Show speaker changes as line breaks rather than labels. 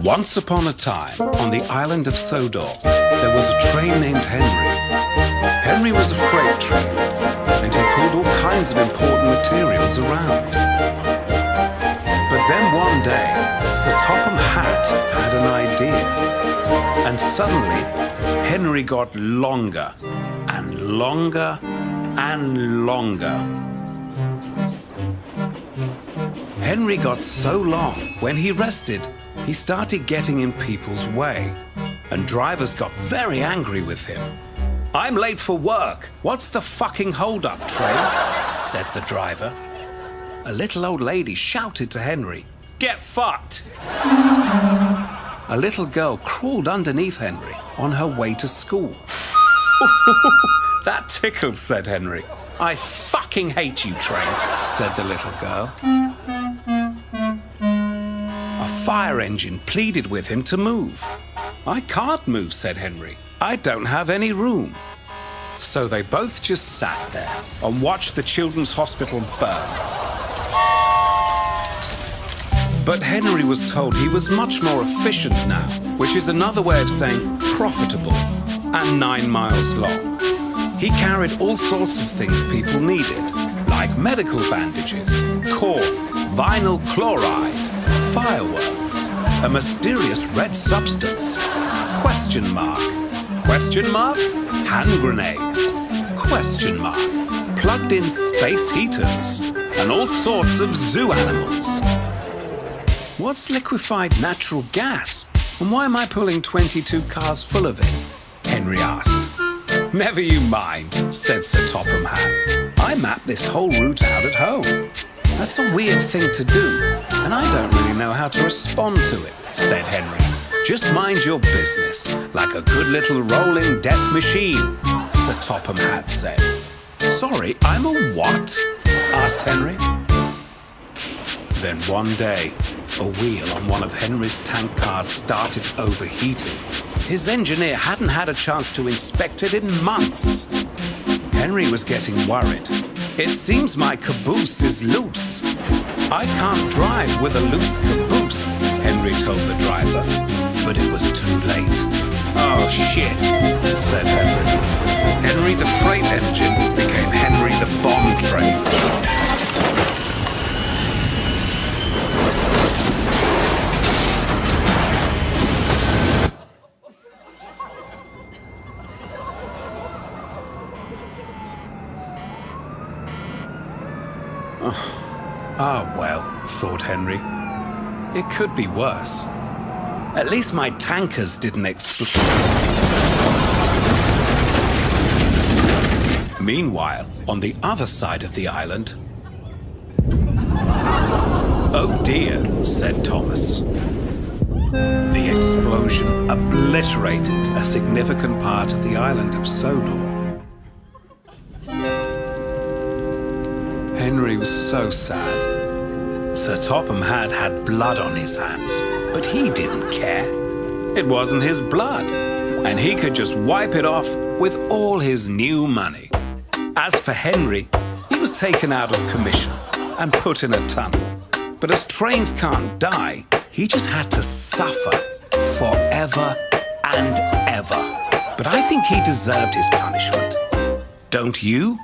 Once upon a time, on the island of Sodor, there was a train named Henry. Henry was a freight train, and he pulled all kinds of important materials around. But then one day, Sir Topham Hatt had an idea, and suddenly Henry got longer and longer and longer. Henry got so long, when he rested, he started getting in people's way, and drivers got very angry with him. "I'm late for work. What's the fucking hold-up, train?" said the driver. A little old lady shouted to Henry, "Get fucked!" A little girl crawled underneath Henry on her way to school. "That tickled," said Henry. "I fucking hate you, train," said the little girl. A fire engine pleaded with him to move. "I can't move," said Henry. "I don't have any room." So they both just sat there and watched the children's hospital burn. But Henry was told he was much more efficient now, which is another way of saying profitable, and 9 miles long. He carried all sorts of things people needed, like medical bandages, corn, vinyl chloride, fireworks, a mysterious red substance, question mark, hand grenades, question mark, plugged-in space heaters, and all sorts of zoo animals. "What's liquefied natural gas? And why am I pulling 22 cars full of it?" Henry asked. "Never you mind," said Sir Topham Hatt. "I mapped this whole route out at home. That's a weird thing to do, and I don't really know how to respond to it," said Henry. "Just mind your business, like a good little rolling death machine," Sir Topham Hatt said. "Sorry, I'm a what?" asked Henry. Then one day, a wheel on one of Henry's tank cars started overheating. His engineer hadn't had a chance to inspect it in months. Henry was getting worried. "It seems my caboose is loose." "I can't drive with a loose caboose," Henry told the driver. But it was too late. "Oh shit," said Henry. Henry the freight engine became Henry the bomb train. Well, thought Henry. It could be worse. At least my tankers didn't explode. Meanwhile, on the other side of the island... "Oh dear," said Thomas. The explosion obliterated a significant part of the island of Sodor. Henry was so sad. Sir Topham Hatt had blood on his hands, but he didn't care. It wasn't his blood, and he could just wipe it off with all his new money. As for Henry, he was taken out of commission and put in a tunnel. But as trains can't die, he just had to suffer forever and ever. But I think he deserved his punishment. Don't you?